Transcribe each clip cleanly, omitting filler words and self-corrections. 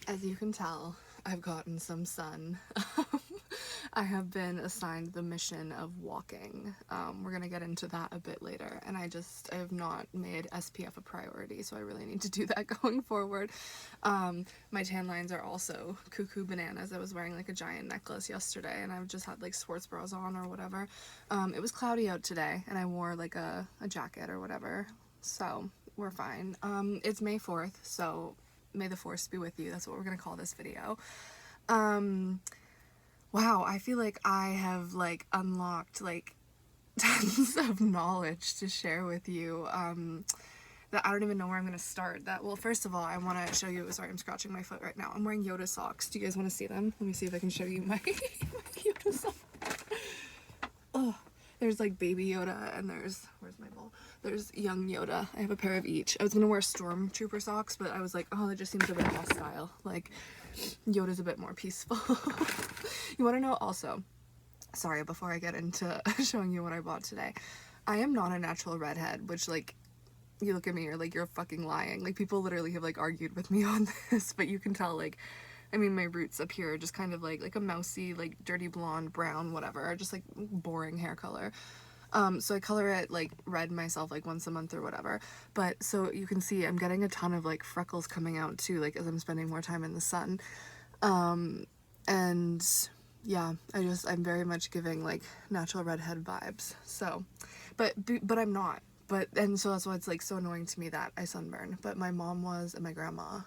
As you can tell, I've gotten some sun. I have been assigned the mission of walking. We're gonna get into that a bit later, and I have not made SPF a priority, so I really need to do that going forward. My tan lines are also cuckoo bananas. I was wearing like a giant necklace yesterday, and I've just had like sports bras on or whatever. It was cloudy out today, and I wore like a jacket or whatever, so we're fine. It's May 4th, so may the force be with you. That's what we're gonna call this video. Wow, I feel like I have like unlocked like tons of knowledge to share with you. That I don't even know where I'm gonna start. Well, first of all, I want to show you. Sorry, I'm scratching my foot right now. I'm wearing Yoda socks. Do you guys want to see them? Let me see if I can show you my, my Yoda socks. Oh, there's like baby Yoda, and where's my ball? There's young Yoda. I have a pair of each. I was gonna wear stormtrooper socks, but I was like, oh, that just seems a bit hostile. Like, Yoda's a bit more peaceful. You want to know also, sorry, before I get into showing you what I bought today, I am not a natural redhead, which like, you look at me, you're like, you're fucking lying. Like, people literally have like argued with me on this, but you can tell like, I mean, my roots up here are just kind of like a mousy, like dirty blonde, brown, whatever, just like boring hair color. So I color it like red myself like once a month or whatever. But so you can see I'm getting a ton of like freckles coming out too, like as I'm spending more time in the sun. And yeah, I'm very much giving like natural redhead vibes. So, but I'm not. And so that's why it's like so annoying to me that I sunburn. But my mom was, and my grandma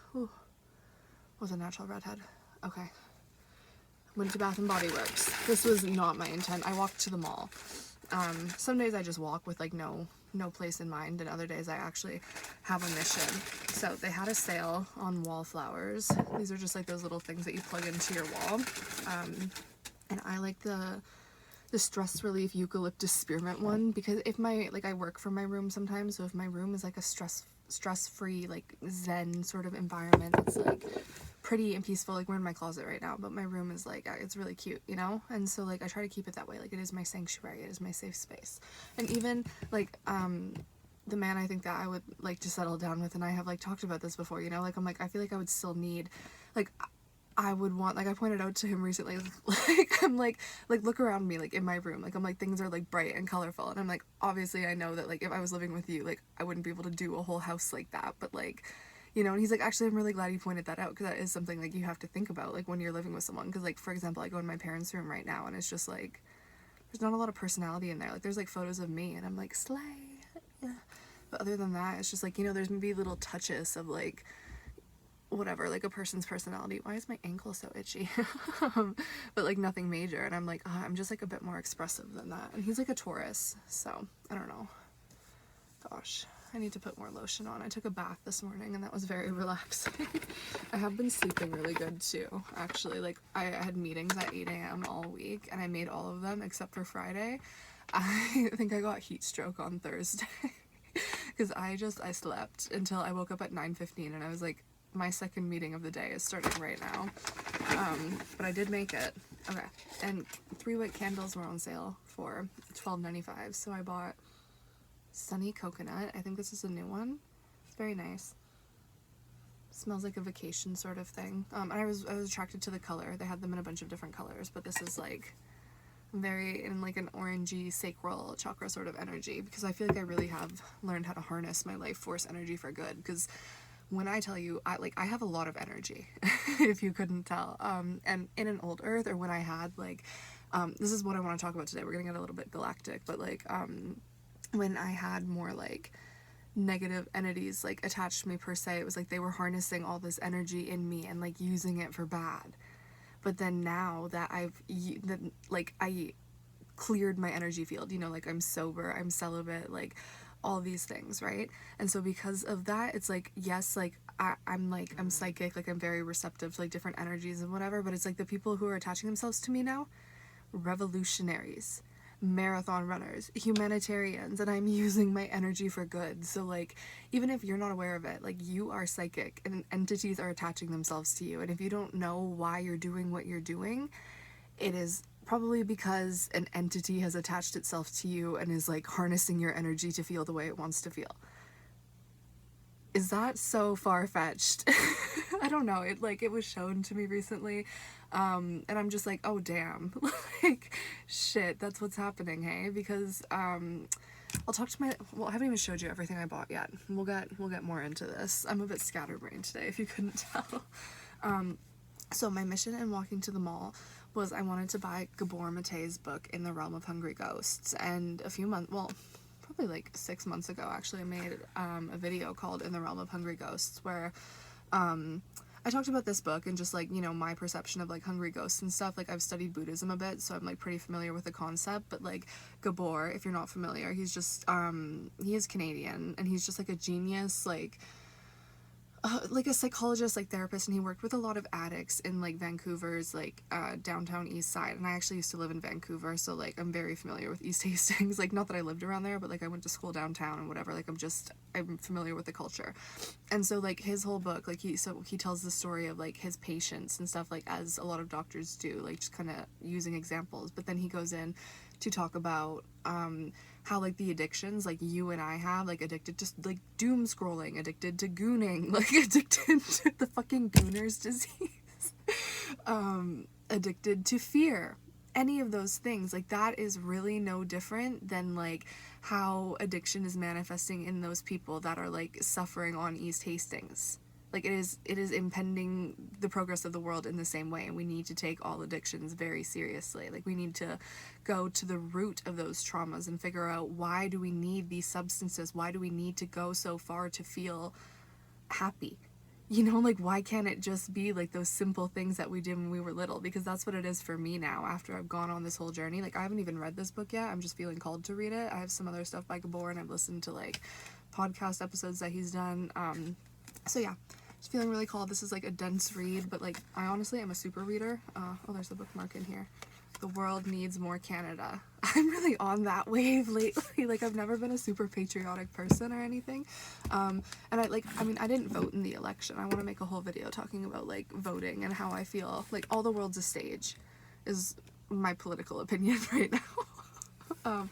was a natural redhead. Okay. Went to Bath and Body Works. This was not my intent. I walked to the mall. Some days I just walk with like no place in mind, and other days I actually have a mission. So they had a sale on wallflowers. These are just like those little things that you plug into your wall. And I like the stress relief eucalyptus spearmint one, because if I work from my room sometimes, so if my room is like a stress-free, like zen sort of environment, it's like pretty and peaceful. Like, we're in my closet right now, but my room is like, it's really cute, you know? And so like I try to keep it that way. Like, it is my sanctuary, it is my safe space. And even like the man I think that I would like to settle down with, and I have like talked about this before, you know, like I'm like, I feel like I would still need, like, I would want, like I pointed out to him recently, like I'm like look around me, like in my room, like I'm like, things are like bright and colorful, and I'm like, obviously I know that like if I was living with you, like I wouldn't be able to do a whole house like that, but like, you know. And he's like, actually I'm really glad you pointed that out, because that is something like you have to think about like when you're living with someone, because like for example, I go in my parents' room right now and it's just like there's not a lot of personality in there. Like, there's like photos of me and I'm like, slay, yeah. But other than that, it's just like, you know, there's maybe little touches of like whatever, like a person's personality. Why is my ankle so itchy? But like nothing major, and I'm like, I'm just like a bit more expressive than that. And he's like a Taurus, so I don't know. Gosh, I need to put more lotion on. I took a bath this morning and that was very relaxing. I have been sleeping really good too, actually. Like, I had meetings at 8 a.m. all week, and I made all of them except for Friday. I think I got heat stroke on Thursday because I slept until I woke up at 9:15, and I was like, my second meeting of the day is starting right now. But I did make it. Okay. And 3 wick candles were on sale for $12.95. So I bought Sunny Coconut. I think this is a new one. It's very nice. Smells like a vacation sort of thing. And I was attracted to the color. They had them in a bunch of different colors, but this is like very in like an orangey sacral chakra sort of energy, because I feel like I really have learned how to harness my life force energy for good. Because when I tell you, I have a lot of energy, if you couldn't tell. And in an old earth, or when I had like, this is what I want to talk about today. We're gonna get a little bit galactic, but like, when I had more like negative entities like attached to me per se, it was like they were harnessing all this energy in me and like using it for bad. But then now that I cleared my energy field, you know, like I'm sober, I'm celibate, like all these things, right? And so because of that, it's like, yes, like I'm psychic, like I'm very receptive to like different energies and whatever, but it's like the people who are attaching themselves to me now, revolutionaries, marathon runners, humanitarians, and I'm using my energy for good. So like, even if you're not aware of it, like you are psychic and entities are attaching themselves to you, and if you don't know why you're doing what you're doing, it is probably because an entity has attached itself to you and is like harnessing your energy to feel the way it wants to feel. Is that so far-fetched? I don't know, it was shown to me recently, and I'm just like, oh damn, like shit, that's what's happening, hey? Because I'll talk to well, I haven't even showed you everything I bought yet. We'll get more into this. I'm a bit scatterbrained today, if you couldn't tell. So my mission in walking to the mall was I wanted to buy Gabor Mate's book, In the Realm of Hungry Ghosts, and probably like 6 months ago, actually, I made a video called In the Realm of Hungry Ghosts, where I talked about this book and just like, you know, my perception of like hungry ghosts and stuff. Like, I've studied Buddhism a bit, so I'm like pretty familiar with the concept. But like Gabor, if you're not familiar, he's just he is Canadian, and he's just like a genius, like a psychologist, like therapist, and he worked with a lot of addicts in like Vancouver's like downtown east side. And I actually used to live in Vancouver, so like I'm very familiar with East Hastings. Like, not that I lived around there, but like I went to school downtown and whatever. Like, I'm familiar with the culture. And so like his whole book, like he tells the story of like his patients and stuff, like as a lot of doctors do, like just kind of using examples. But then he goes in to talk about how like the addictions like you and I have, like addicted to like doom scrolling, addicted to gooning, like addicted to the fucking gooner's disease, addicted to fear, any of those things, like that is really no different than like how addiction is manifesting in those people that are like suffering on East Hastings. Like, it is impending the progress of the world in the same way, and we need to take all addictions very seriously. Like, we need to go to the root of those traumas and figure out, why do we need these substances? Why do we need to go so far to feel happy? You know, like, why can't it just be like those simple things that we did when we were little? Because that's what it is for me now after I've gone on this whole journey. Like, I haven't even read this book yet. I'm just feeling called to read it. I have some other stuff by Gabor, and I've listened to like podcast episodes that he's done. So yeah, just feeling really called. This is like a dense read, but like I honestly am a super reader. Oh, there's the bookmark in here. The world needs more Canada. I'm really on that wave lately. Like, I've never been a super patriotic person or anything. And I didn't vote in the election. I want to make a whole video talking about like voting and how I feel. Like, all the world's a stage is my political opinion right now.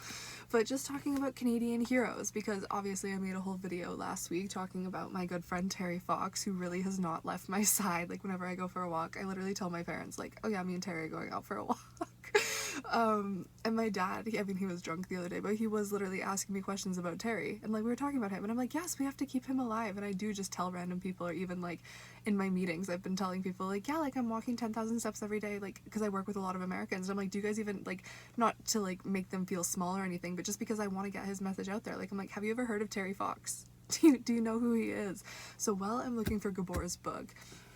But just talking about Canadian heroes, because obviously I made a whole video last week talking about my good friend Terry Fox, who really has not left my side. Like, whenever I go for a walk, I literally tell my parents, like, oh yeah, me and Terry are going out for a walk. And my dad, he was drunk the other day, but he was literally asking me questions about Terry, and like we were talking about him, and I'm like, yes, we have to keep him alive. And I do just tell random people, or even like in my meetings, I've been telling people like, yeah, like I'm walking 10,000 steps every day, like, because I work with a lot of Americans, and I'm like, do you guys even, like, not to like make them feel small or anything, but just because I want to get his message out there. Like, I'm like, have you ever heard of Terry Fox? Do you know who he is? So while I'm looking for Gabor's book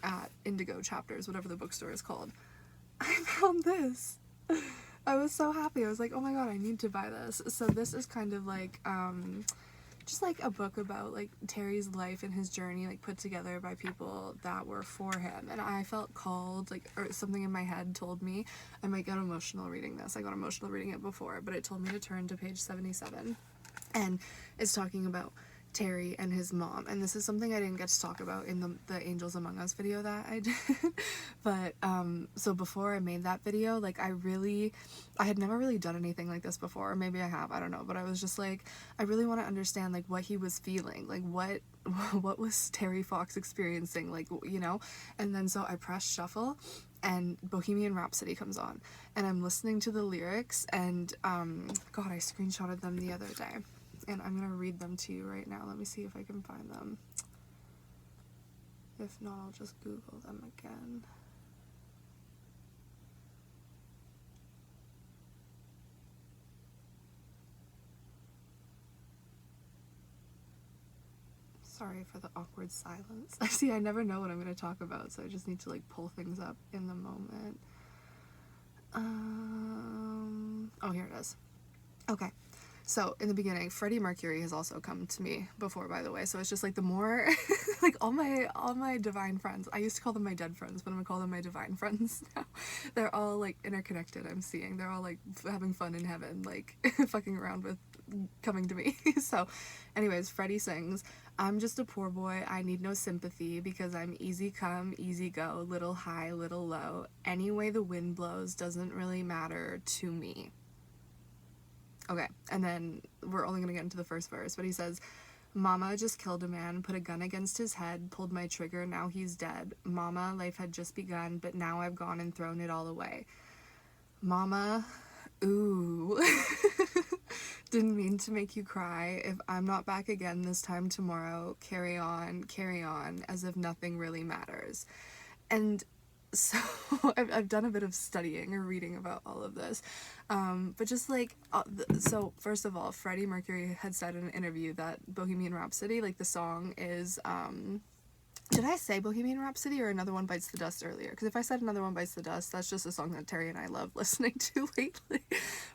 at Indigo Chapters, whatever the bookstore is called, I found this. I was so happy. I was like, oh my god, I need to buy this. So this is kind of like just like a book about like Terry's life and his journey, like put together by people that were for him. And I felt called, like, or something in my head told me I might get emotional reading this. I got emotional reading it before, but it told me to turn to page 77, and it's talking about Terry and his mom. And this is something I didn't get to talk about in the Angels Among Us video that I did. But so before I made that video, like, I had never really done anything like this before, or maybe I have, I don't know, but I was just like, I really want to understand like what he was feeling, like what was Terry Fox experiencing, like, you know. And then so I press shuffle, and Bohemian Rhapsody comes on, and I'm listening to the lyrics, and god, I screenshotted them the other day, and I'm gonna read them to you right now. Let me see if I can find them. If not, I'll just Google them again. Sorry for the awkward silence. See, I never know what I'm going to talk about, so I just need to like pull things up in the moment. Oh, here it is. Okay. So in the beginning, Freddie Mercury has also come to me before, by the way. So it's just like the more, like all my divine friends, I used to call them my dead friends, but I'm gonna call them my divine friends now. They're all like interconnected, I'm seeing. They're all like having fun in heaven, like fucking around with coming to me. So anyways, Freddie sings, I'm just a poor boy, I need no sympathy, because I'm easy come, easy go, little high, little low. Any way the wind blows doesn't really matter to me. Okay, and then we're only going to get into the first verse, but he says, Mama just killed a man, put a gun against his head, pulled my trigger, now he's dead. Mama, life had just begun, but now I've gone and thrown it all away. Mama, ooh. Didn't mean to make you cry. If I'm not back again this time tomorrow, carry on, as if nothing really matters. And so I've done a bit of studying or reading about all of this, but just like so first of all, Freddie Mercury had said in an interview that Bohemian Rhapsody, like the song, is did I say Bohemian Rhapsody or Another One Bites the Dust earlier? Because if I said Another One Bites the Dust, that's just a song that Terry and I love listening to lately.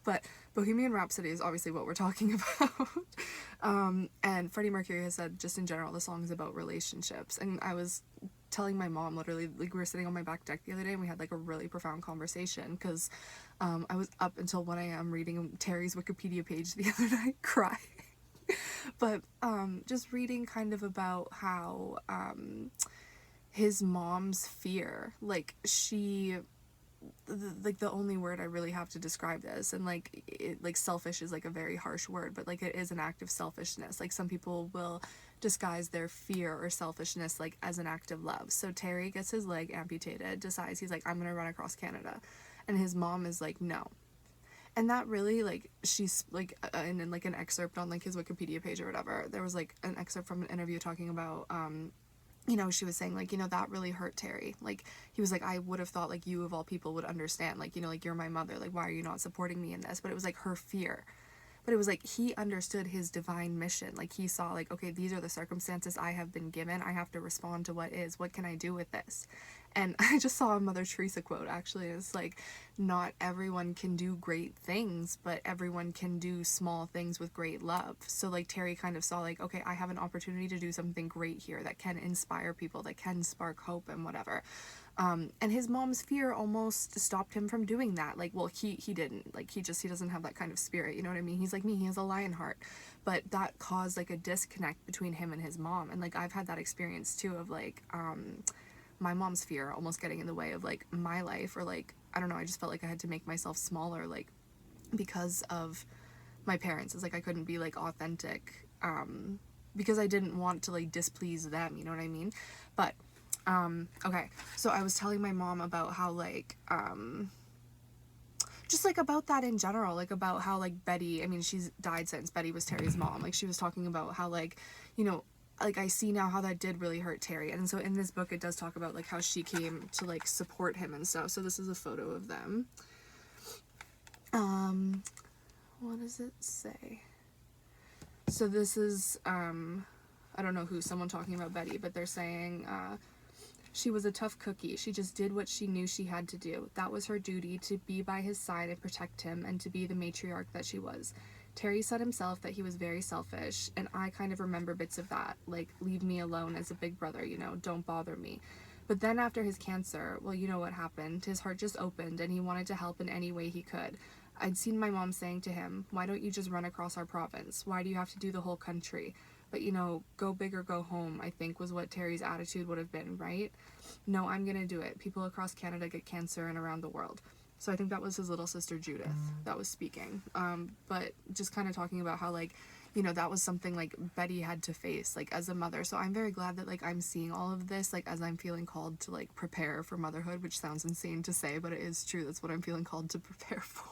But Bohemian Rhapsody is obviously what we're talking about. And Freddie Mercury has said, just in general, the song is about relationships. And I was telling my mom, literally, like, we were sitting on my back deck the other day and we had like a really profound conversation because I was up until 1 a.m. reading Terry's Wikipedia page the other night, crying. But just reading kind of about how his mom's fear, like the only word I really have to describe this, and like selfish is like a very harsh word, but like it is an act of selfishness. Like some people will disguise their fear or selfishness like as an act of love. So Terry gets his leg amputated, decides he's like, I'm gonna run across Canada, and his mom is like, no. And that really, like, she's, like, in like, an excerpt on, like, his Wikipedia page or whatever, there was, like, an excerpt from an interview talking about, you know, she was saying, like, you know, that really hurt Terry. Like, he was like, I would have thought, like, you of all people would understand. Like, you know, like, you're my mother. Like, why are you not supporting me in this? But it was, like, her fear. But it was, like, he understood his divine mission. Like, he saw, like, okay, these are the circumstances I have been given. I have to respond to what is. What can I do with this? And I just saw a Mother Teresa quote, actually. It's like, not everyone can do great things, but everyone can do small things with great love. So, like, Terry kind of saw, like, okay, I have an opportunity to do something great here that can inspire people, that can spark hope and whatever. And his mom's fear almost stopped him from doing that. Like, well, he didn't. Like, he doesn't have that kind of spirit, you know what I mean? He's like me, he has a lion heart. But that caused, like, a disconnect between him and his mom. And, like, I've had that experience, too, of, like, my mom's fear almost getting in the way of, like, my life, or, like, I don't know, I just felt like I had to make myself smaller, like, because of my parents. It's like I couldn't be, like, authentic, because I didn't want to, like, displease them, you know what I mean? But, okay, so I was telling my mom about how, like, just, like, about that in general, like, about how, like, Betty, I mean, she's died since. Betty was Terry's mom. Like, she was talking about how, like, you know, like, I see now how that did really hurt Terry. And so in this book, it does talk about, like, how she came to, like, support him and stuff. So this is a photo of them. What does it say? So this is, I don't know who, someone talking about Betty, but they're saying, she was a tough cookie. She just did what she knew she had to do. That was her duty, to be by his side and protect him, and to be the matriarch that she was. Terry said himself that he was very selfish, and I kind of remember bits of that, like, leave me alone as a big brother, you know, don't bother me. But then after his cancer, well, you know what happened. His heart just opened, and he wanted to help in any way he could. I'd seen my mom saying to him, why don't you just run across our province? Why do you have to do the whole country? But, you know, go big or go home, I think was what Terry's attitude would have been, right? No, I'm gonna do it. People across Canada get cancer and around the world. So I think that was his little sister Judith that was speaking. But just kind of talking about how, like, you know, that was something, like, Betty had to face, like, as a mother. So I'm very glad that, like, I'm seeing all of this, like, as I'm feeling called to, like, prepare for motherhood, which sounds insane to say, but it is true. That's what I'm feeling called to prepare for.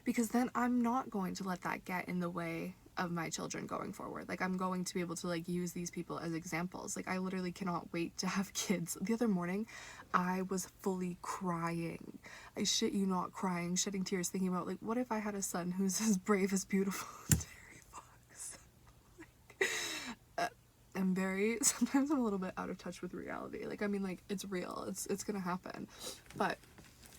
Because then I'm not going to let that get in the way of my children going forward. Like, I'm going to be able to, like, use these people as examples. Like, I literally cannot wait to have kids. The other morning, I was fully crying. I shit you not, crying, shedding tears, thinking about, like, what if I had a son who's as brave, as beautiful as Terry Fox? Like, sometimes I'm a little bit out of touch with reality. Like, I mean, like, it's real. It's gonna happen. But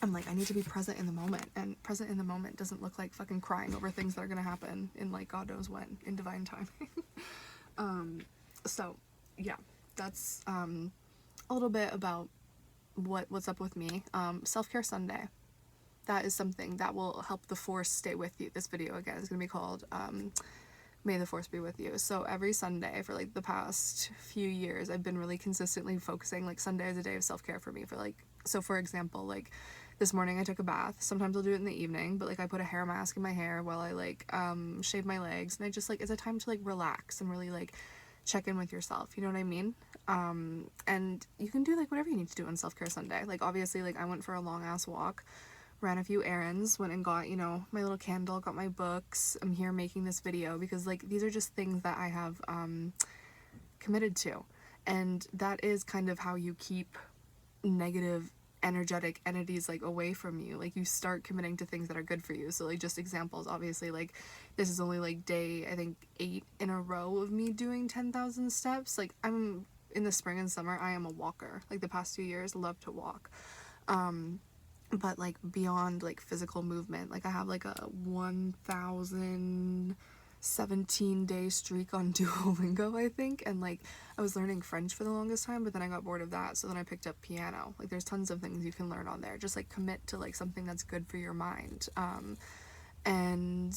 I'm like, I need to be present in the moment, and present in the moment doesn't look like fucking crying over things that are gonna happen in, like, God knows when, in divine timing. So, yeah, that's, a little bit about what's up with me. Self-care Sunday. That is something that will help the force stay with you. This video, again, is gonna be called, May the Force be with you. So every Sunday for, like, the past few years, I've been really consistently focusing, like, Sunday is a day of self-care for me. For, like, so for example, like, This morning I took a bath. Sometimes I'll do it in the evening, but like I put a hair mask in my hair while I like shave my legs, and I just like, it's a time to like relax and really like check in with yourself, you know what I mean? And you can do like whatever you need to do on self-care Sunday. Like obviously, like I went for a long ass walk, ran a few errands, went and got, you know, my little candle, got my books. I'm here making this video because like these are just things that I have committed to, and that is kind of how you keep negative energetic entities like away from you. Like you start committing to things that are good for you. So like just examples, obviously, like this is only like day I think 8 in a row of me doing 10,000 steps. Like I'm in the spring and summer, I am a walker. Like the past 2 years, love to walk. But like beyond like physical movement, like I have like a 1,017-day streak on Duolingo, I think, and like I was learning French for the longest time, but then I got bored of that, so then I picked up piano. Like there's tons of things you can learn on there. Just like commit to like something that's good for your mind. And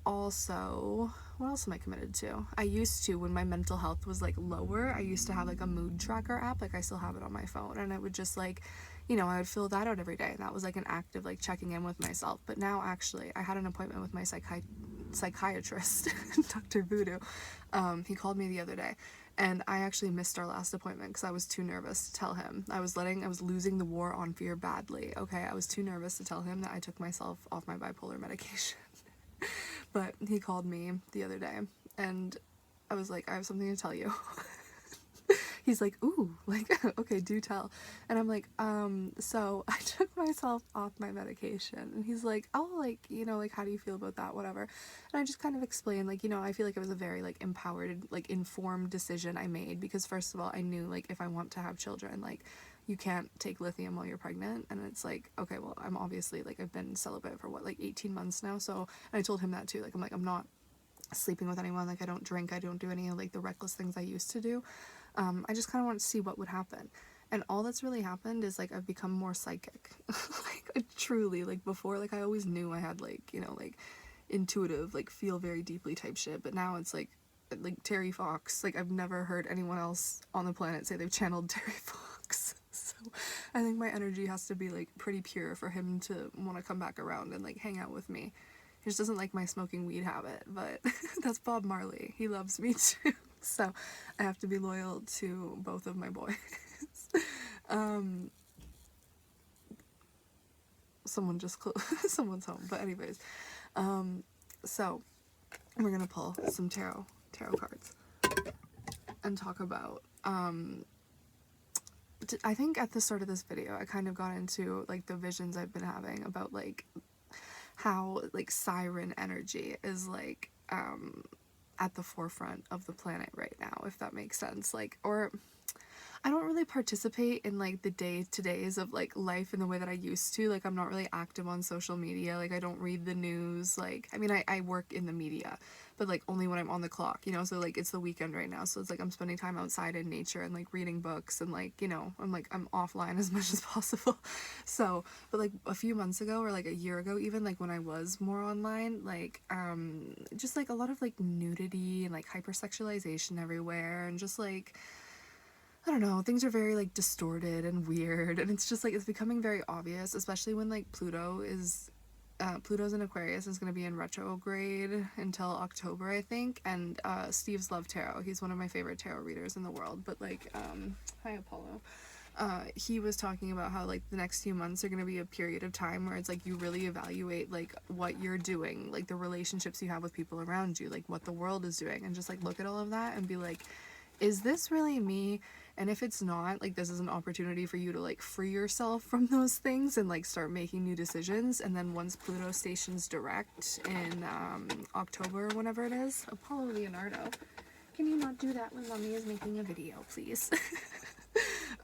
also, what else am I committed to? I used to, when my mental health was like lower, I used to have like a mood tracker app. Like I still have it on my phone, and it would just like, you know, I would fill that out every day, and that was like an act of like checking in with myself. But now actually I had an appointment with my psychiatrist, Dr. Voodoo. He called me the other day, and I actually missed our last appointment because I was too nervous to tell him. I was losing the war on fear badly. Okay, I was too nervous to tell him that I took myself off my bipolar medication. But he called me the other day, and I was like, I have something to tell you. He's like, ooh, like, okay, do tell. And I'm like, so I took myself off my medication. And he's like, oh, like, you know, like, how do you feel about that, whatever. And I just kind of explained, like, you know, I feel like it was a very, like, empowered, like, informed decision I made, because first of all, I knew, like, if I want to have children, like, you can't take lithium while you're pregnant. And it's like, okay, well, I'm obviously, like, I've been celibate for what, like 18 months now. So, and I told him that too. Like, I'm not sleeping with anyone. Like, I don't drink. I don't do any of like the reckless things I used to do. I just kind of wanted to see what would happen. And all that's really happened is like I've become more psychic. Like truly, like before, like I always knew I had like, you know, like intuitive, like feel very deeply type shit. But now it's like Terry Fox. Like I've never heard anyone else on the planet say they've channeled Terry Fox. So I think my energy has to be like pretty pure for him to want to come back around and like hang out with me. He just doesn't like my smoking weed habit, but that's Bob Marley. He loves me too. So I have to be loyal to both of my boys. Someone just someone's home. But anyways, so we're gonna pull some tarot cards and talk about I think at the start of this video I kind of got into like the visions I've been having about like how like siren energy is like at the forefront of the planet right now, if that makes sense. Like, or I don't really participate in like the day-to-days of like life in the way that I used to. Like I'm not really active on social media. Like I don't read the news. Like I mean I work in the media, but like only when I'm on the clock, you know. So like it's the weekend right now, so it's like I'm spending time outside in nature and like reading books and like, you know, I'm offline as much as possible. So but like a few months ago or like a year ago even, like when I was more online, like just like a lot of like nudity and like hypersexualization everywhere, and just like I don't know, things are very like distorted and weird, and it's just like it's becoming very obvious, especially when like Pluto's in Aquarius, is going to be in retrograde until October, I think. And Steve's Love Tarot, he's one of my favorite tarot readers in the world, but like hi Apollo, he was talking about how like the next few months are going to be a period of time where it's like you really evaluate like what you're doing, like the relationships you have with people around you, like what the world is doing, and just like look at all of that and be like, is this really me? And if it's not, like this is an opportunity for you to like free yourself from those things and like start making new decisions. And then once Pluto stations direct in October, whenever it is, Apollo Leonardo, can you not do that when mommy is making a video, please?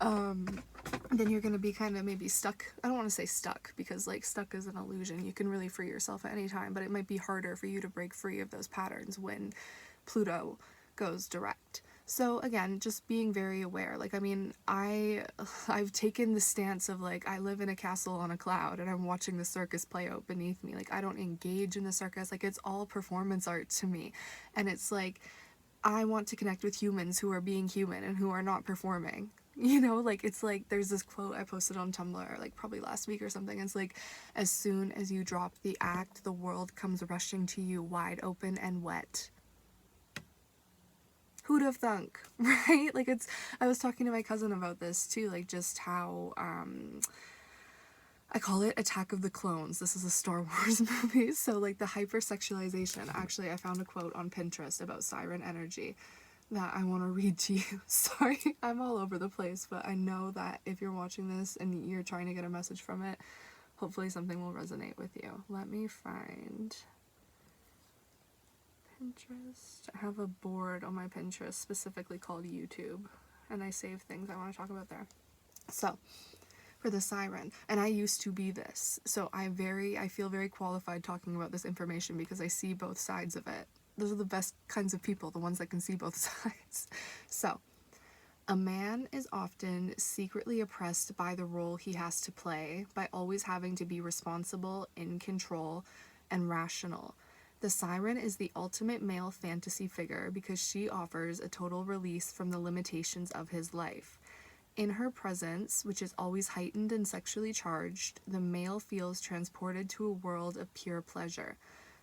Then you're gonna be kind of maybe stuck. I don't want to say stuck, because like stuck is an illusion. You can really free yourself at any time, but it might be harder for you to break free of those patterns when Pluto goes direct. So again, just being very aware. Like, I mean, I've taken the stance of like, I live in a castle on a cloud and I'm watching the circus play out beneath me. Like, I don't engage in the circus. Like, it's all performance art to me. And it's like, I want to connect with humans who are being human and who are not performing. You know, like, it's like, there's this quote I posted on Tumblr, like, probably last week or something. It's like, as soon as you drop the act, the world comes rushing to you wide open and wet. Who'd have thunk, right? Like, it's, I was talking to my cousin about this too, like, just how, I call it Attack of the Clones. This is a Star Wars movie. So, like, the hypersexualization. Actually, I found a quote on Pinterest about siren energy that I want to read to you. Sorry, I'm all over the place, but I know that if you're watching this and you're trying to get a message from it, hopefully something will resonate with you. Let me find Pinterest. I have a board on my Pinterest specifically called YouTube, and I save things I want to talk about there. So, for the siren, and I used to be this, so I feel very qualified talking about this information because I see both sides of it. Those are the best kinds of people, the ones that can see both sides. So, a man is often secretly oppressed by the role he has to play, by always having to be responsible, in control, and rational. The siren is the ultimate male fantasy figure because she offers a total release from the limitations of his life. In her presence, which is always heightened and sexually charged, the male feels transported to a world of pure pleasure.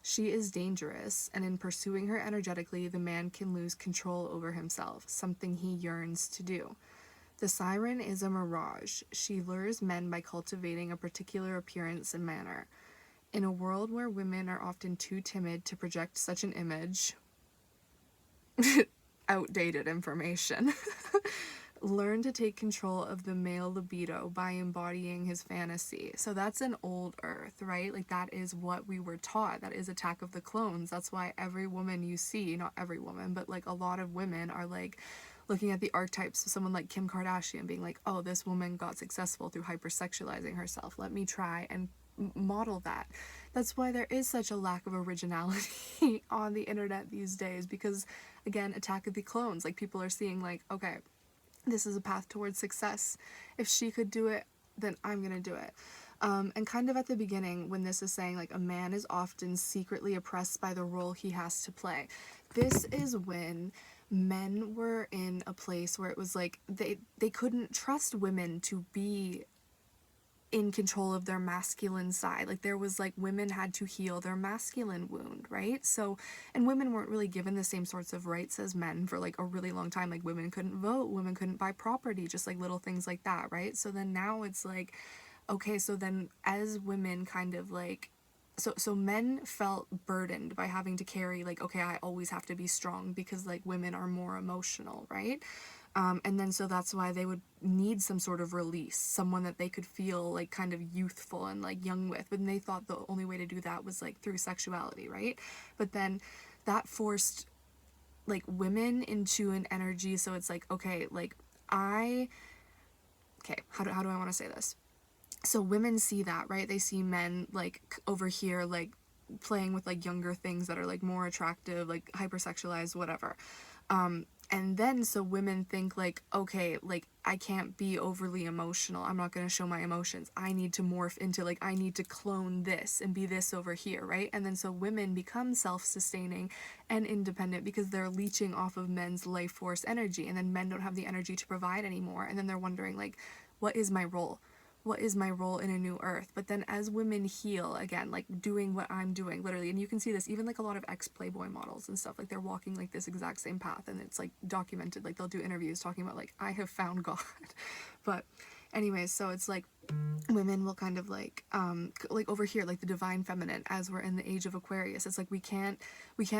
She is dangerous, and in pursuing her energetically, the man can lose control over himself, something he yearns to do. The siren is a mirage. She lures men by cultivating a particular appearance and manner. In a world where women are often too timid to project such an image, outdated information, learn to take control of the male libido by embodying his fantasy. So that's an old earth, right? Like, that is what we were taught. That is Attack of the Clones. That's why every woman you see, not every woman, but like a lot of women are like looking at the archetypes of someone like Kim Kardashian being like, oh, this woman got successful through hypersexualizing herself. Let me try and model that. That's why there is such a lack of originality on the internet these days, because again, Attack of the Clones, like, people are seeing like, okay, this is a path towards success. If she could do it, then I'm gonna do it. And kind of at the beginning, when this is saying like a man is often secretly oppressed by the role he has to play, this is when men were in a place where it was like they couldn't trust women to be in control of their masculine side. Like, there was like, women had to heal their masculine wound, right? So, and women weren't really given the same sorts of rights as men for like a really long time. Like, women couldn't vote, women couldn't buy property, just like little things like that, right? So then now it's like, okay, so then as women kind of like, so men felt burdened by having to carry like, okay, I always have to be strong because like women are more emotional, right? And then so that's why they would need some sort of release, someone that they could feel like kind of youthful and like young with. But they thought the only way to do that was like through sexuality, right? But then that forced like women into an energy. So it's like, okay, like how do I want to say this? So women see that, right? They see men like over here, like playing with like younger things that are like more attractive, like hypersexualized, whatever. And then so women think like, okay, like I can't be overly emotional. I'm not going to show my emotions. I need to morph into like, I need to clone this and be this over here, right? And then so women become self-sustaining and independent because they're leeching off of men's life force energy, and then men don't have the energy to provide anymore. And then they're wondering like, what is my role? What is my role in a new earth? But then as women heal, again, like doing what I'm doing, literally, and you can see this even like a lot of ex-Playboy models and stuff, like they're walking like this exact same path, and it's like documented, like they'll do interviews talking about like, I have found God. But anyways, so it's like women will kind of like over here, like the divine feminine, as we're in the age of Aquarius, it's like we can't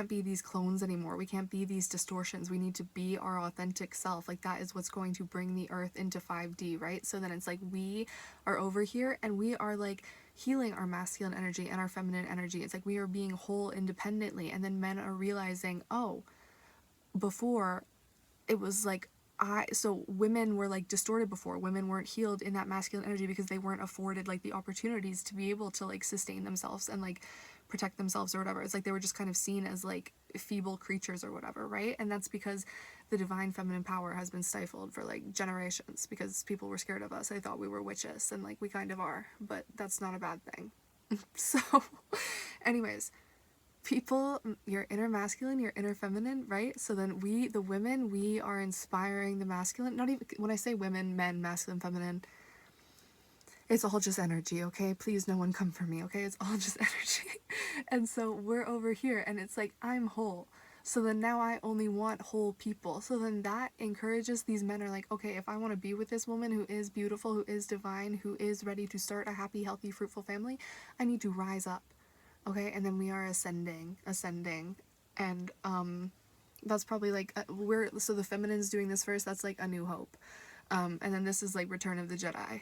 be these clones anymore. We can't be these distortions. We need to be our authentic self. Like, that is what's going to bring the earth into 5D, right? So then it's like we are over here and we are like healing our masculine energy and our feminine energy. It's like we are being whole independently, and then men are realizing, oh, before it was like so women were like distorted before. Women weren't healed in that masculine energy because they weren't afforded like the opportunities to be able to like sustain themselves and like protect themselves or whatever. It's like they were just kind of seen as like feeble creatures or whatever, right? And that's because the divine feminine power has been stifled for like generations because people were scared of us. They thought we were witches, and like we kind of are, but that's not a bad thing. So anyways, people, your inner masculine, your inner feminine, right? So then we, the women, we are inspiring the masculine. Not even, when I say women, men, masculine, feminine, it's all just energy, okay? Please, no one come for me, okay? It's all just energy. And so we're over here, and it's like, I'm whole. So then now I only want whole people. So then that encourages, these men are like, okay, if I want to be with this woman who is beautiful, who is divine, who is ready to start a happy, healthy, fruitful family, I need to rise up. Okay, and then we are ascending, and that's probably like so the feminine's doing this first. That's like A New Hope, and then this is like Return of the Jedi,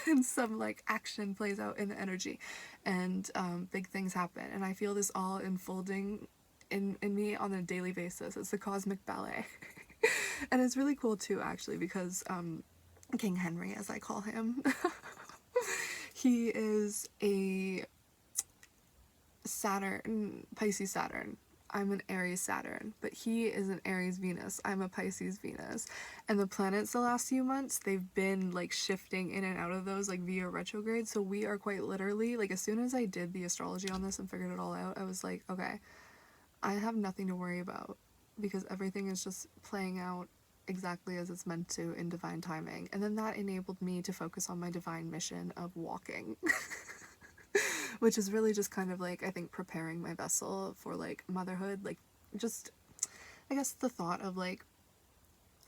and some like action plays out in the energy, and big things happen, and I feel this all unfolding in me on a daily basis. It's the cosmic ballet, and it's really cool too, actually, because King Henry, as I call him, he is a Saturn, Pisces Saturn. I'm an Aries Saturn, but he is an Aries Venus. I'm a Pisces Venus. And the planets the last few months, they've been like shifting in and out of those like via retrograde. So we are quite literally, like, as soon as I did the astrology on this and figured it all out, I was like, okay, I have nothing to worry about because everything is just playing out exactly as it's meant to in divine timing. And then that enabled me to focus on my divine mission of walking. Which is really just kind of like, I think, preparing my vessel for like motherhood. Like, just, I guess the thought of like,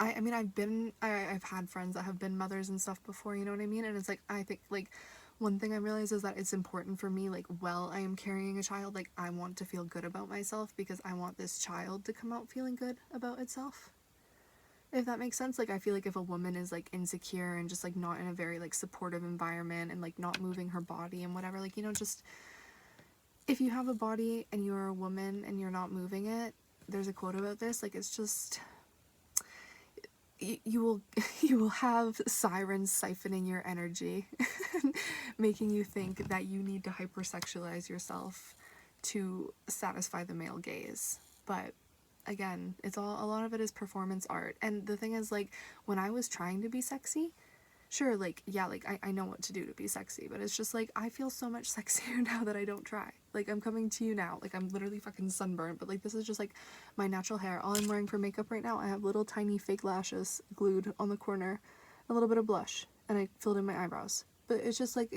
I mean, I've had friends that have been mothers and stuff before, you know what I mean? And it's like, I think like one thing I realize is that it's important for me, like, while I am carrying a child, like, I want to feel good about myself because I want this child to come out feeling good about itself. If that makes sense. Like, I feel like if a woman is like insecure and just like not in a very like supportive environment and like not moving her body and whatever, like, you know, just if you have a body and you're a woman and you're not moving it, there's a quote about this, like, it's just, you will you will have sirens siphoning your energy, making you think that you need to hypersexualize yourself to satisfy the male gaze. But again, it's all, a lot of it is performance art. And the thing is, like, when I was trying to be sexy, sure, like, yeah, like, I know what to do to be sexy, but it's just like, I feel so much sexier now that I don't try. Like, I'm coming to you now, like, I'm literally fucking sunburned, but like, this is just like my natural hair. All I'm wearing for makeup right now, I have little tiny fake lashes glued on the corner, a little bit of blush, and I filled in my eyebrows. But it's just like,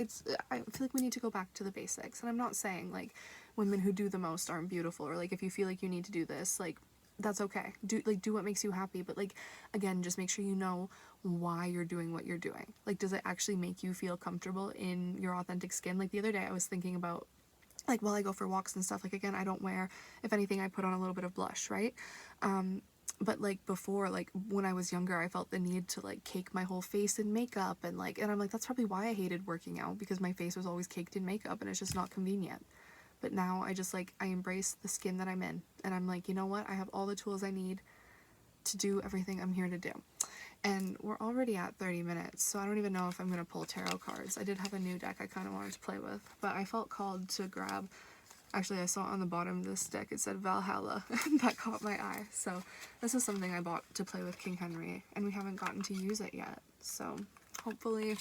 I feel like we need to go back to the basics. And I'm not saying like women who do the most aren't beautiful, or like if you feel like you need to do this, like, that's okay. Do what makes you happy, but like, again, just make sure you know why you're doing what you're doing. Like, does it actually make you feel comfortable in your authentic skin? Like, the other day I was thinking about, like, while I go for walks and stuff, like, again, I don't wear, if anything, I put on a little bit of blush, right? But like before, like when I was younger, I felt the need to like cake my whole face in makeup, and like, and I'm like, that's probably why I hated working out, because my face was always caked in makeup and it's just not convenient. But now I just like, I embrace the skin that I'm in, and I'm like, you know what, I have all the tools I need to do everything I'm here to do. And we're already at 30 minutes, so I don't even know if I'm going to pull tarot cards. I did have a new deck I kind of wanted to play with, but I felt called to grab, actually I saw on the bottom of this deck, it said Valhalla, and that caught my eye. So this is something I bought to play with King Henry, and we haven't gotten to use it yet. So hopefully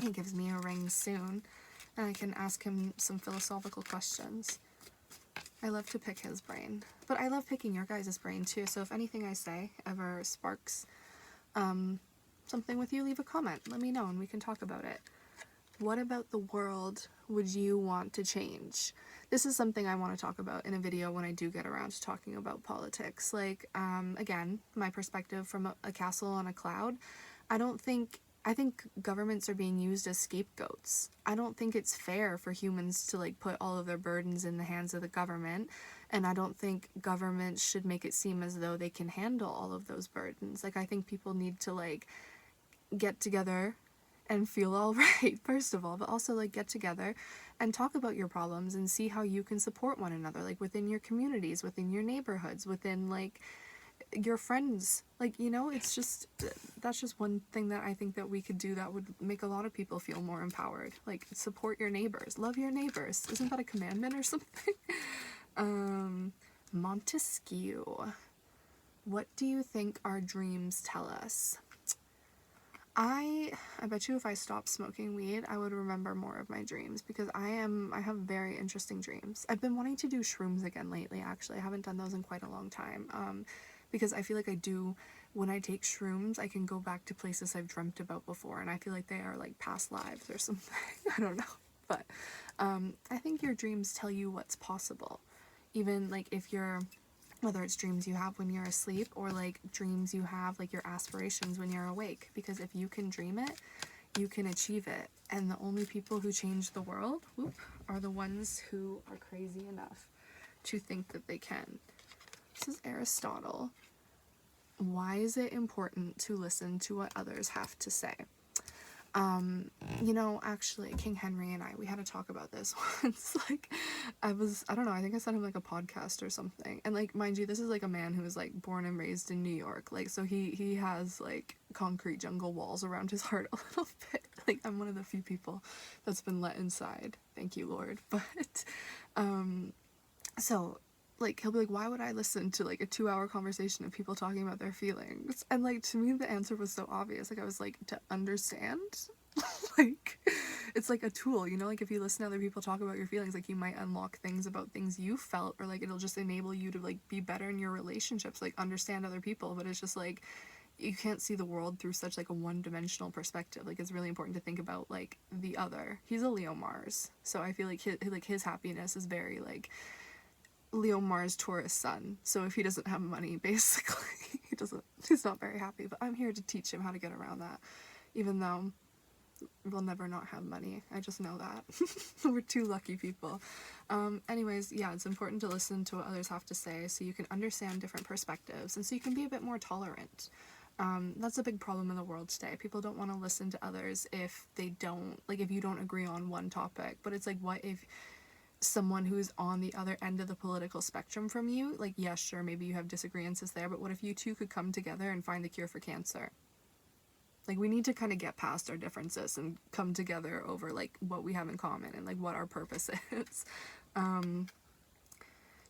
he gives me a ring soon, and I can ask him some philosophical questions. I love to pick his brain, but I love picking your guys' brain too, so if anything I say ever sparks something with you, leave a comment, let me know, and we can talk about it. What about the world would you want to change? This is something I want to talk about in a video when I do get around to talking about politics. Like, again, my perspective from a castle on a cloud, I think governments are being used as scapegoats. I don't think it's fair for humans to like put all of their burdens in the hands of the government, and I don't think governments should make it seem as though they can handle all of those burdens. Like, I think people need to like get together and feel all right, first of all, but also like get together and talk about your problems and see how you can support one another, like within your communities, within your neighborhoods, within like your friends. Like, you know, it's just, that's just one thing that I think that we could do that would make a lot of people feel more empowered. Like, support your neighbors, love your neighbors. Isn't that a commandment or something? Montesquieu, what do you think our dreams tell us? I bet you if I stopped smoking weed, I would remember more of my dreams, because I have very interesting dreams. I've been wanting to do shrooms again lately, actually. I haven't done those in quite a long time. Because I feel like when I take shrooms, I can go back to places I've dreamt about before, and I feel like they are like past lives or something. I don't know. But I think your dreams tell you what's possible. Even like if you're, whether it's dreams you have when you're asleep, or like dreams you have, like your aspirations when you're awake, because if you can dream it, you can achieve it. And the only people who change the world, are the ones who are crazy enough to think that they can. This is Aristotle. Why is it important to listen to what others have to say? Actually, King Henry and we had a talk about this once. Like, I don't know, I think I sent him like a podcast or something. And like, mind you, this is like a man who was like born and raised in New York. Like, so he has like concrete jungle walls around his heart a little bit. Like, I'm one of the few people that's been let inside. Thank you, Lord. But, so like, he'll be like, why would I listen to like a 2-hour conversation of people talking about their feelings? And like, to me, the answer was so obvious. Like, I was like, to understand. Like, it's like a tool, like if you listen to other people talk about your feelings, like you might unlock things about things you felt, or like it'll just enable you to like be better in your relationships, like understand other people. But it's just like, you can't see the world through such like a one-dimensional perspective. Like, it's really important to think about like the other. He's a Leo Mars, so I feel like his happiness is very like Leo Mars Taurus Sun. So if he doesn't have money, basically he's not very happy. But I'm here to teach him how to get around that, even though we'll never not have money. I just know that. We're two lucky people. Anyways, yeah, it's important to listen to what others have to say so you can understand different perspectives, and so you can be a bit more tolerant. That's a big problem in the world today. People don't want to listen to others if you don't agree on one topic. But it's like, what if someone who's on the other end of the political spectrum from you, like, yes, sure, maybe you have disagreements there, but what if you two could come together and find the cure for cancer? Like, we need to kind of get past our differences and come together over, like, what we have in common and, like, what our purpose is.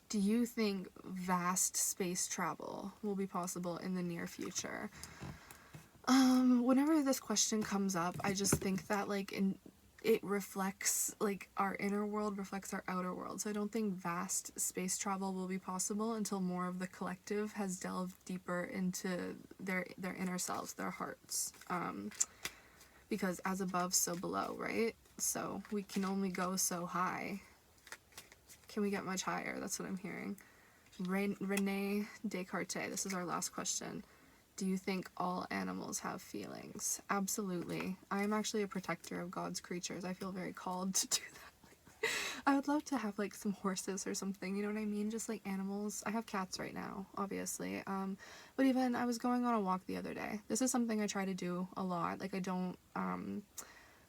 Do you think vast space travel will be possible in the near future? Whenever this question comes up, I just think that, like, it reflects, like, our inner world reflects our outer world. So I don't think vast space travel will be possible until more of the collective has delved deeper into their inner selves, their hearts. Because as above, so below, right? So we can only go so high. Can we get much higher? That's what I'm hearing. Rene Descartes, this is our last question. Do you think all animals have feelings? Absolutely. I am actually a protector of God's creatures. I feel very called to do that. I would love to have like some horses or something, you know what I mean? Just like animals. I have cats right now, obviously. But even I was going on a walk the other day. This is something I try to do a lot. Like, I'm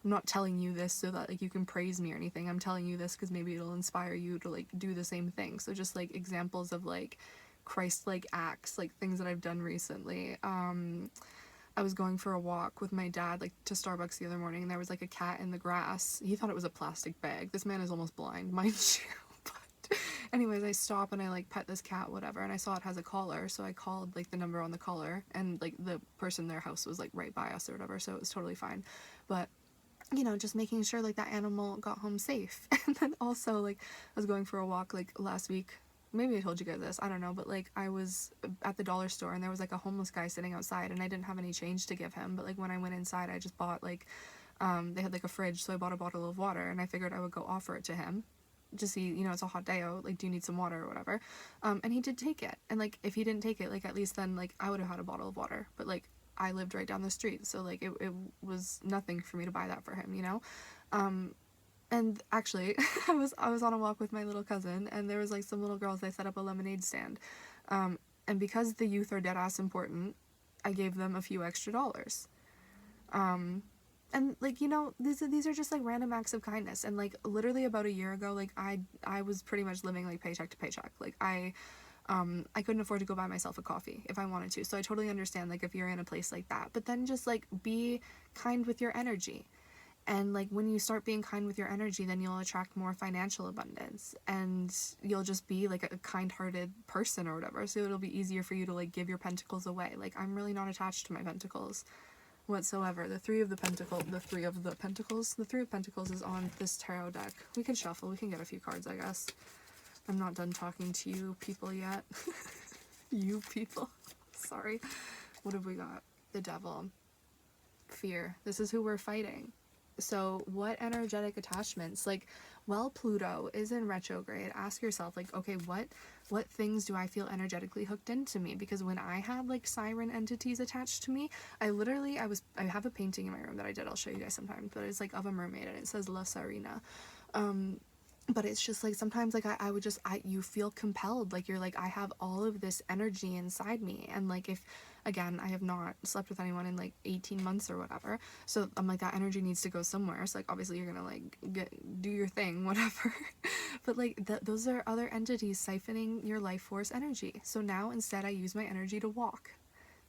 not telling you this so that like you can praise me or anything. I'm telling you this because maybe it'll inspire you to like do the same thing. So just like examples of like Christ-like acts, like things that I've done recently. I was going for a walk with my dad, like to Starbucks the other morning, and there was like a cat in the grass. He thought it was a plastic bag. This man is almost blind, mind you. But anyways, I stop and I like pet this cat, whatever, and I saw it has a collar, so I called like the number on the collar, and like the person, their house was like right by us or whatever, so it was totally fine. But just making sure like that animal got home safe. And then also like I was going for a walk like last week. Maybe I told you guys this, I don't know, but like I was at the dollar store and there was like a homeless guy sitting outside and I didn't have any change to give him, but like when I went inside I just bought like they had like a fridge, so I bought a bottle of water and I figured I would go offer it to him to see, it's a hot day out, like, do you need some water or whatever. And he did take it, and like if he didn't take it, like at least then like I would have had a bottle of water, but like I lived right down the street, so like it was nothing for me to buy that for him, And actually, I was on a walk with my little cousin, and there was like some little girls. They set up a lemonade stand, and because the youth are dead ass important, I gave them a few extra dollars. And like these are just like random acts of kindness. And like literally about a year ago, like I was pretty much living like paycheck to paycheck. Like I couldn't afford to go buy myself a coffee if I wanted to. So I totally understand like if you're in a place like that. But then just like be kind with your energy. And like when you start being kind with your energy, then you'll attract more financial abundance, and you'll just be like a kind-hearted person or whatever. So it'll be easier for you to like give your pentacles away. Like I'm really not attached to my pentacles. whatsoever. The Three of Pentacles is on this tarot deck. We can shuffle, we can get a few cards, I guess. I'm not done talking to you people yet. You people. Sorry. What have we got? The Devil. Fear. This is who we're fighting. So what energetic attachments, like, well, Pluto is in retrograde. Ask yourself, like, okay, what things do I feel energetically hooked into me? Because when I had like siren entities attached to me, I have a painting in my room that I did, I'll show you guys sometime, but it's like of a mermaid and it says La Sirena. But it's just like sometimes like you feel compelled, like you're like, I have all of this energy inside me, and like, if again, I have not slept with anyone in like 18 months or whatever, so I'm like, that energy needs to go somewhere. So like obviously you're gonna like do your thing, whatever. But like those are other entities siphoning your life force energy. So now instead I use my energy to walk,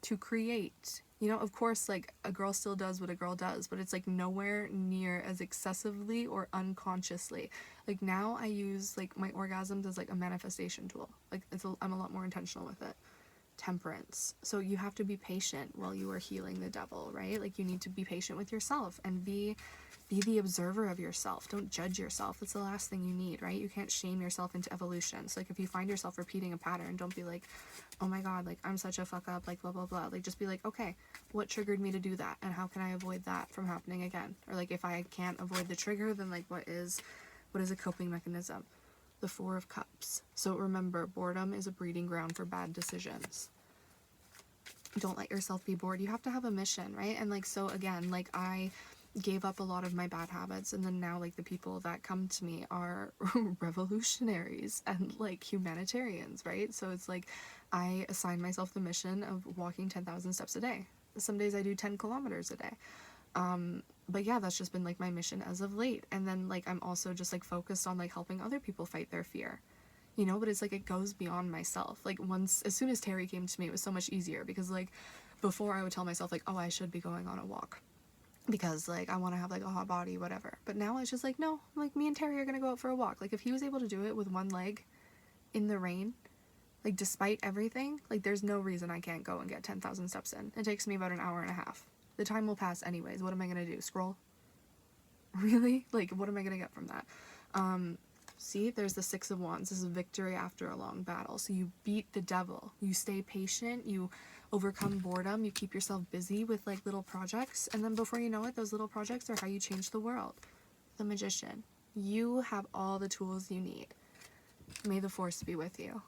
to create. You know, of course, like, a girl still does what a girl does, but it's like nowhere near as excessively or unconsciously. Like, now I use like my orgasms as like a manifestation tool. Like, I'm a lot more intentional with it. Temperance. So you have to be patient while you are healing the devil, right? Like, you need to be patient with yourself and be the observer of yourself. Don't judge yourself. That's the last thing you need, right? You can't shame yourself into evolution. So like, if you find yourself repeating a pattern, don't be like, oh my god, like, I'm such a fuck up, like, blah blah blah. Like, just be like, okay, what triggered me to do that, and how can I avoid that from happening again? Or like, if I can't avoid the trigger, then like, what is a coping mechanism? The Four of Cups. So remember, boredom is a breeding ground for bad decisions. Don't let yourself be bored. You have to have a mission, right? And like, so again, like, I gave up a lot of my bad habits, and then now like the people that come to me are revolutionaries and like humanitarians, right? So it's like, I assign myself the mission of walking 10,000 steps a day. Some days I do 10 kilometers a day. But yeah, that's just been like my mission as of late. And then like, I'm also just like focused on like helping other people fight their fear, you know. But it's like, it goes beyond myself. Like, as soon as Terry came to me, it was so much easier, because like, before I would tell myself like, oh, I should be going on a walk because like, I want to have like a hot body, whatever. But now it's just like, no, like, me and Terry are gonna go out for a walk. Like, if he was able to do it with one leg in the rain, like, despite everything, like, there's no reason I can't go and get 10,000 steps in. It takes me about an hour and a half. The time will pass anyways. What am I gonna do? Scroll? Really? Like, what am I gonna get from that? See, there's the Six of Wands. This is victory after a long battle. So you beat the devil. You stay patient. You overcome boredom. You keep yourself busy with like little projects. And then before you know it, those little projects are how you change the world. The Magician. You have all the tools you need. May the force be with you.